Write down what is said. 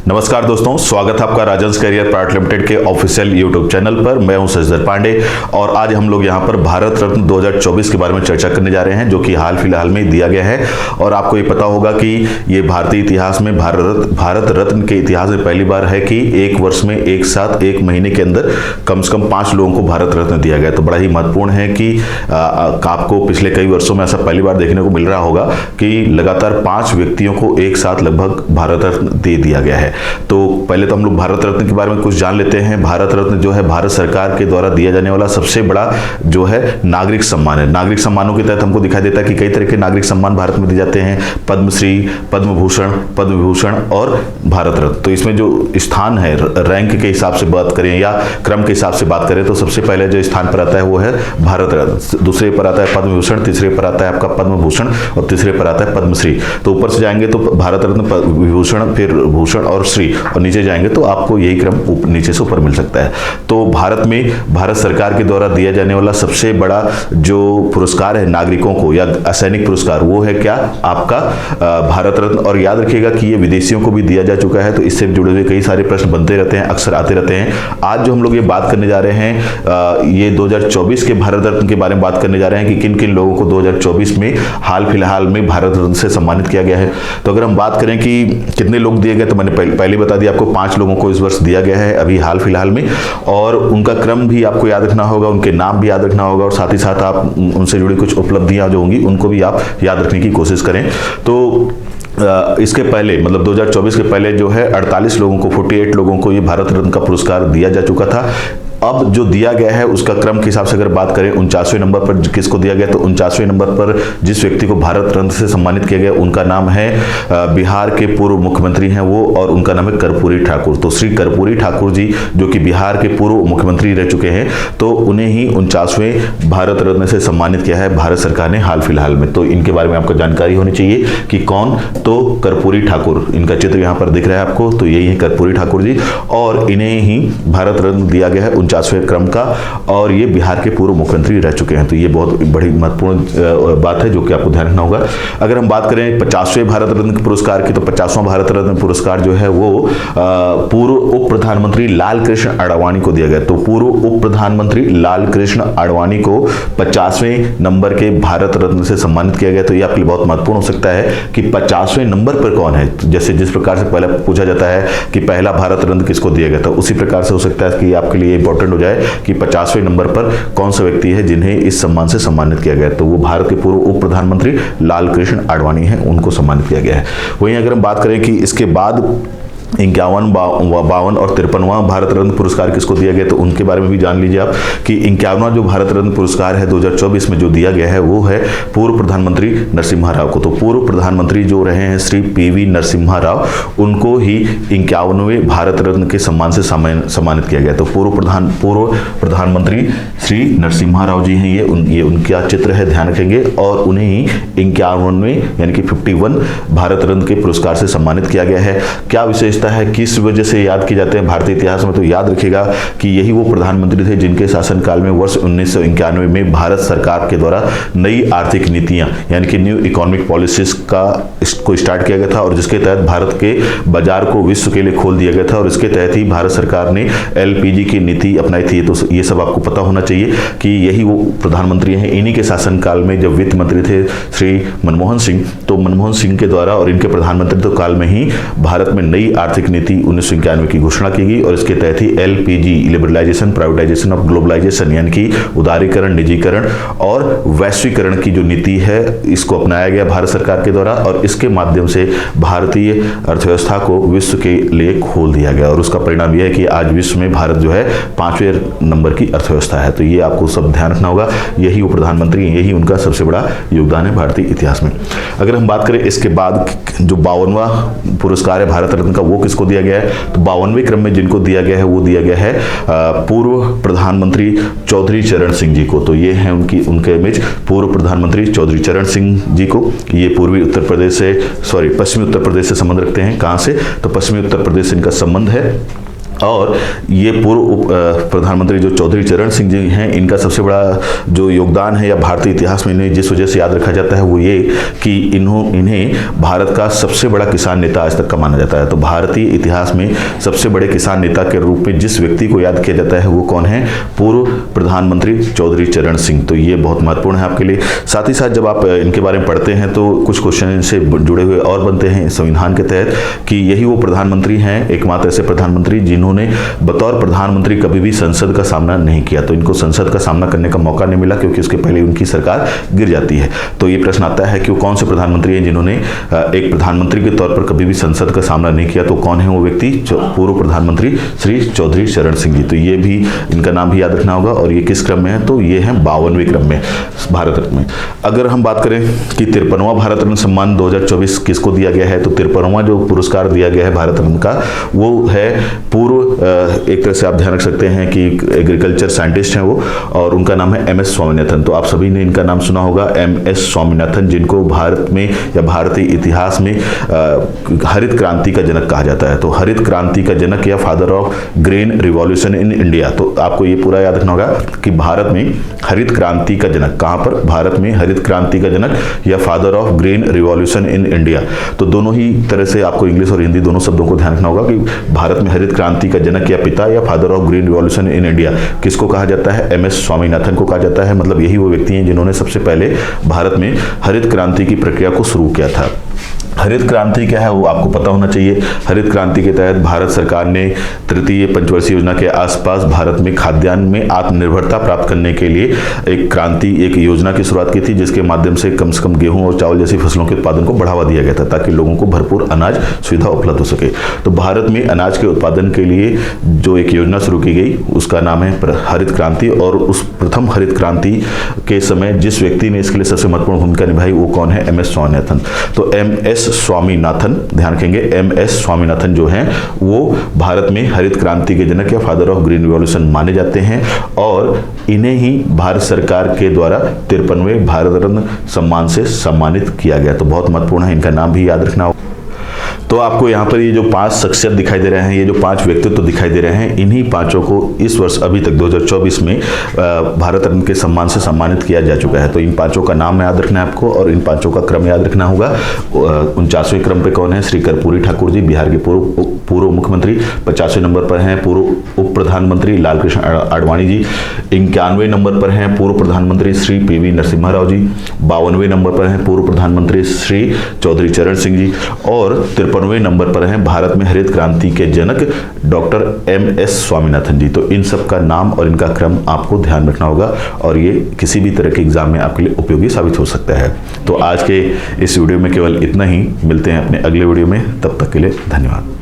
नमस्कार दोस्तों, स्वागत है आपका राजंस करियर प्राइवेट लिमिटेड के ऑफिशियल यूट्यूब चैनल पर। मैं हूं शशिधर पांडे और आज हम लोग यहां पर भारत रत्न 2024 के बारे में चर्चा करने जा रहे हैं, जो कि हाल फिलहाल में दिया गया है। और आपको ये पता होगा कि ये भारतीय इतिहास में भारत रत्न के इतिहास में पहली बार है कि एक वर्ष में एक साथ एक महीने के अंदर कम से कम 5 लोगों को भारत रत्न दिया गया। तो बड़ा ही महत्वपूर्ण है कि आपको पिछले कई वर्षों में ऐसा पहली बार देखने को मिल रहा होगा कि लगातार 5 व्यक्तियों को एक साथ लगभग भारत रत्न दे दिया गया है। तो पहले तो हम लोग भारत रत्न के बारे में कुछ जान लेते हैं। भारत रत्न जो है भारत सरकार के द्वारा दिया जाने वाला सबसे बड़ा जो है नागरिक सम्मान है। नागरिक सम्मानों के तहत हमको दिखाई देता है कि कई तरह के नागरिक सम्मान भारत में दिए जाते हैं, पद्मश्री, पद्म भूषण, पद्म विभूषण और भारत रत्न। तो इसमें जो स्थान है, रैंक के हिसाब से बात करें या क्रम के हिसाब से बात करें, तो सबसे पहले जो स्थान पर आता है वो है भारत रत्न, दूसरे पर आता है पद्म विभूषण, तीसरे पर आता है आपका पद्म भूषण और तीसरे पर आता है पद्मश्री। तो ऊपर से जाएंगे तो भारत रत्न, विभूषण, फिर भूषण और श्री, और नीचे जाएंगे तो आपको यही क्रम नीचे से ऊपर मिल सकता है। तो भारत में भारत सरकार के द्वारा दिया जाने वाला सबसे बड़ा जो पुरस्कार है नागरिकों को या असैनिक पुरस्कार, वो है क्या, आपका भारत रत्न। और याद रखिएगा कि ये विदेशियों को भी दिया जा चुका है। तो इससे जुड़े हुए कई सारे प्रश्न बनते रहते हैं, अक्सर आते रहते हैं। आज जो हम लोग ये बात करने जा रहे हैं, ये 2024 के भारत रत्न के बारे में बात करने जा रहे हैं कि किन किन लोगों को 2024 में हाल फिलहाल में भारत रत्न से सम्मानित किया गया है। तो अगर हम बात करें कि कितने लोग दिए गए, तो मैंने पहले बता दिया आपको 5 लोगों को इस वर्ष दिया गया है अभी हाल फिलहाल में। और उनका क्रम भी आपको याद रखना होगा, उनके नाम भी याद रखना होगा और साथ ही साथ आप उनसे जुड़ी कुछ उपलब्धियां जो होंगी उनको भी आप याद रखने की कोशिश करें। तो इसके पहले मतलब 2024 के पहले जो है 48 लोगों को, 48 लोगों को ये भारत रत्न का पुरस्कार दिया जा चुका था। अब जो दिया गया है उसका क्रम के हिसाब से अगर बात करें, 49वें नंबर पर किसको दिया गया, तो 49वें नंबर पर जिस व्यक्ति को भारत रत्न से सम्मानित किया गया उनका नाम है बिहार के पूर्व मुख्यमंत्री हैं वो, और उनका नाम है कर्पूरी ठाकुर। तो श्री कर्पूरी ठाकुर जी जो कि बिहार के पूर्व मुख्यमंत्री रह चुके हैं, तो उन्हें ही 49वें भारत रत्न से सम्मानित किया है भारत सरकार ने हाल फिलहाल में। तो इनके बारे में आपको जानकारी होनी चाहिए कि कौन, तो कर्पूरी ठाकुर, इनका चित्र यहाँ पर दिख रहा है आपको, तो यही है कर्पूरी ठाकुर जी, और इन्हें ही भारत रत्न दिया गया है 49वें क्रम का, और ये बिहार के पूर्व मुख्यमंत्री रह चुके हैं। तो ये बहुत बड़ी महत्वपूर्ण बात है जो कि आपको ध्यान रखना होगा। अगर हम बात करें 50वें भारत रत्न पुरस्कार की, तो 50वां भारत रत्न पुरस्कार जो है वो पूर्व उप प्रधानमंत्री लाल कृष्ण आडवाणी को दिया गया। तो पूर्व उप प्रधानमंत्री लाल कृष्ण आडवाणी को 50वें नंबर के भारत रत्न से सम्मानित किया गया। तो ये आपके लिए बहुत महत्वपूर्ण हो सकता है कि 50वें नंबर पर कौन है। जैसे जिस प्रकार से पहले पूछा जाता है कि पहला भारत रत्न किसको दिया गया था, उसी प्रकार से हो सकता है कि आपके लिए इंपॉर्टेंट हो जाए कि 50वें नंबर पर कौन सा व्यक्ति है जिन्हें इस सम्मान से सम्मानित किया गया। तो वो भारत के पूर्व उप प्रधानमंत्री लाल कृष्ण आडवाणी हैं, उनको सम्मानित किया गया है। वहीं अगर हम बात करें कि इसके बाद 51, 52 और 53वां भारत रत्न पुरस्कार किसको दिया गया, तो उनके बारे में भी जान लीजिए आप कि 51वां जो भारत रत्न पुरस्कार है 2024 में जो दिया गया है वो है पूर्व प्रधानमंत्री नरसिम्हा राव को। तो पूर्व प्रधानमंत्री जो रहे हैं श्री PV नरसिम्हा राव, उनको ही 51वें भारत रत्न के सम्मान से सम्मानित किया गया। तो पूर्व प्रधानमंत्री श्री नरसिम्हा राव जी हैं, ये उनका चित्र है, ध्यान रखेंगे, और उन्हें ही 51वें यानी कि 51 भारत रत्न के पुरस्कार से सम्मानित किया गया है। क्या विशेष है, किस वजह से याद किए जाते हैं भारतीय इतिहास में, तो याद रखिएगा कि यही वो प्रधानमंत्री थे जिनके शासनकाल में वर्ष 1991 में भारत सरकार के द्वारा नई आर्थिक नीतियां यानी कि न्यू इकोनॉमिक पॉलिसीज को स्टार्ट किया गया था, और जिसके तहत भारत के बाजार को विश्व के लिए खोल दिया गया था, और इसके तहत ही भारत सरकार ने LPG की नीति अपनाई थी। तो ये सब आपको पता होना चाहिए कि यही वो प्रधानमंत्री हैं। इन्हीं के शासनकाल में जब वित्त मंत्री थे श्री मनमोहन सिंह, तो मनमोहन सिंह के द्वारा और इनके प्रधानमंत्री काल में ही भारत में नई आर्थिक नीति 1991 की घोषणा की गई, और इसके तहत ही LPG liberalisation, privatisation of globalisation यानी कि उदारीकरण, निजीकरण और वैश्वीकरण की जो नीति है इसको अपनाया गया भारत सरकार के द्वारा, और इसके माध्यम से भारतीय अर्थव्यवस्था को विश्व के लिए खोल दिया गया। और उसका परिणाम यह है कि आज विश्व में भारत जो है 5वें नंबर की अर्थव्यवस्था है। तो ये आपको सब ध्यान रखना होगा, यही वो प्रधानमंत्री, यही उनका सबसे बड़ा योगदान है भारतीय इतिहास में। अगर हम बात करें इसके बाद जो 52वां पुरस्कार है भारत रत्न का, वो किसको दिया गया है, तो 52वें क्रम में जिनको दिया गया है वो दिया गया है पूर्व प्रधानमंत्री चौधरी चरण सिंह जी को। तो ये है उनके इमेज, पूर्व प्रधानमंत्री चौधरी चरण सिंह जी को। ये पश्चिमी उत्तर प्रदेश से संबंध रखते हैं। कहां से, तो पश्चिमी उत्तर प्रदेश से इनका संबंध है। और ये पूर्व प्रधानमंत्री जो चौधरी चरण सिंह जी हैं, इनका सबसे बड़ा जो योगदान है या भारतीय इतिहास में इन्हें जिस वजह से याद रखा जाता है वो ये कि इन्हें भारत का सबसे बड़ा किसान नेता आज तक का माना जाता है। तो भारतीय इतिहास में सबसे बड़े किसान नेता के रूप में जिस व्यक्ति को याद किया जाता है वो कौन है? पूर्व प्रधानमंत्री चौधरी चरण सिंह। तो ये बहुत महत्वपूर्ण है आपके लिए। साथ ही साथ जब आप इनके बारे में पढ़ते हैं तो कुछ क्वेश्चन इनसे जुड़े हुए और बनते हैं संविधान के तहत कि यही वो प्रधानमंत्री हैं, एकमात्र ऐसे प्रधानमंत्री जिन्होंने बतौर प्रधानमंत्री कभी भी संसद का सामना नहीं किया। तो इनको संसद का सामना करने का मौका नहीं मिला क्योंकि उसके पहले उनकी सरकार गिर जाती है। तो ये प्रश्न आता है कि वो कौन से प्रधानमंत्री हैं जिन्होंने एक प्रधानमंत्री के तौर पर कभी भी संसद का सामना नहीं किया? तो कौन है वो व्यक्ति? पूर्व प्रधानमंत्री श्री चौधरी चरण सिंह जी। तो ये भी इनका नाम भी याद रखना होगा। और ये किस क्रम में है? तो ये है 52वें क्रम में भारत रत्न में। अगर हम बात करें कि 53वां भारत रत्न सम्मान 2024 किसको दिया गया है, तो 53वां जो पुरस्कार दिया गया है भारत रत्न का वो है पूर्व, एक तरह से आप ध्यान रख सकते हैं कि एग्रीकल्चर साइंटिस्ट हैं वो, और उनका नाम है MS स्वामीनाथन। तो आप सभी ने इनका नाम सुना होगा, MS स्वामीनाथन, जिनको भारत में या भारतीय इतिहास में हरित क्रांति का जनक कहा जाता है। तो हरित क्रांति का जनक या father of grain revolution in India. तो आपको ये पूरा याद रखना होगा कि भारत में हरित क्रांति का जनक, कहां पर? भारत में हरित क्रांति का जनक या father of grain revolution in India. तो दोनों ही तरह से आपको इंग्लिश और हिंदी दोनों शब्दों को ध्यान रखना होगा कि भारत में हरित क्रांति का जनक या पिता या father of green revolution in India किसको कहा जाता है? MS स्वामीनाथन को कहा जाता है। मतलब यही वो व्यक्ति हैं जिन्होंने सबसे पहले भारत में हरित क्रांति की प्रक्रिया को शुरू किया था। हरित क्रांति क्या है वो आपको पता होना चाहिए। हरित क्रांति के तहत भारत सरकार ने तृतीय पंचवर्षीय योजना के आसपास भारत में खाद्यान्न में आत्मनिर्भरता प्राप्त करने के लिए एक योजना की शुरुआत की थी, जिसके माध्यम से कम गेहूं और चावल जैसी फसलों के उत्पादन को बढ़ावा दिया गया था ताकि लोगों को भरपूर अनाज सुविधा उपलब्ध हो सके। तो भारत में अनाज के उत्पादन के लिए जो एक योजना शुरू की गई उसका नाम है हरित क्रांति। और उस प्रथम हरित क्रांति के समय जिस व्यक्ति ने इसके लिए सबसे महत्वपूर्ण भूमिका निभाई वो कौन है? MS स्वामीनाथन। तो MS स्वामीनाथन, ध्यान रखेंगे, MS स्वामीनाथन जो हैं वो भारत में हरित क्रांति के जनक या फादर ऑफ ग्रीन रिवॉल्यूशन माने जाते हैं और इन्हें ही भारत सरकार के द्वारा 53वें भारत रत्न सम्मान से सम्मानित किया गया। तो बहुत महत्वपूर्ण है, इनका नाम भी याद रखना होगा। तो आपको यहाँ पर ये जो 5 शख्सियत दिखाई दे रहे हैं, ये जो 5 व्यक्तित्व दिखाई दे रहे हैं, इन्हीं 5 को इस वर्ष अभी तक 2024 में भारत रत्न के सम्मान से सम्मानित किया जा चुका है। तो इन 5 का नाम याद रखना है आपको और इन 5 का क्रम याद रखना होगा। 49वें क्रम पे कौन है? श्री कर्पूरी ठाकुर जी, बिहार के पूर्व मुख्यमंत्री। 50वें नंबर पर हैं पूर्व उप प्रधानमंत्री लालकृष्ण आडवाणी जी। 91वें नंबर पर हैं पूर्व प्रधानमंत्री श्री PV नरसिम्हा राव जी। 52वें नंबर पर हैं पूर्व प्रधानमंत्री श्री चौधरी चरण सिंह जी। और 53वें नंबर पर हैं भारत में हरित क्रांति के जनक डॉक्टर MS स्वामीनाथन जी। तो इन सब का नाम और इनका क्रम आपको ध्यान रखना होगा और ये किसी भी तरह के एग्जाम में आपके लिए उपयोगी साबित हो सकता है। तो आज के इस वीडियो में केवल इतना ही। मिलते हैं अपने अगले वीडियो में, तब तक के लिए धन्यवाद।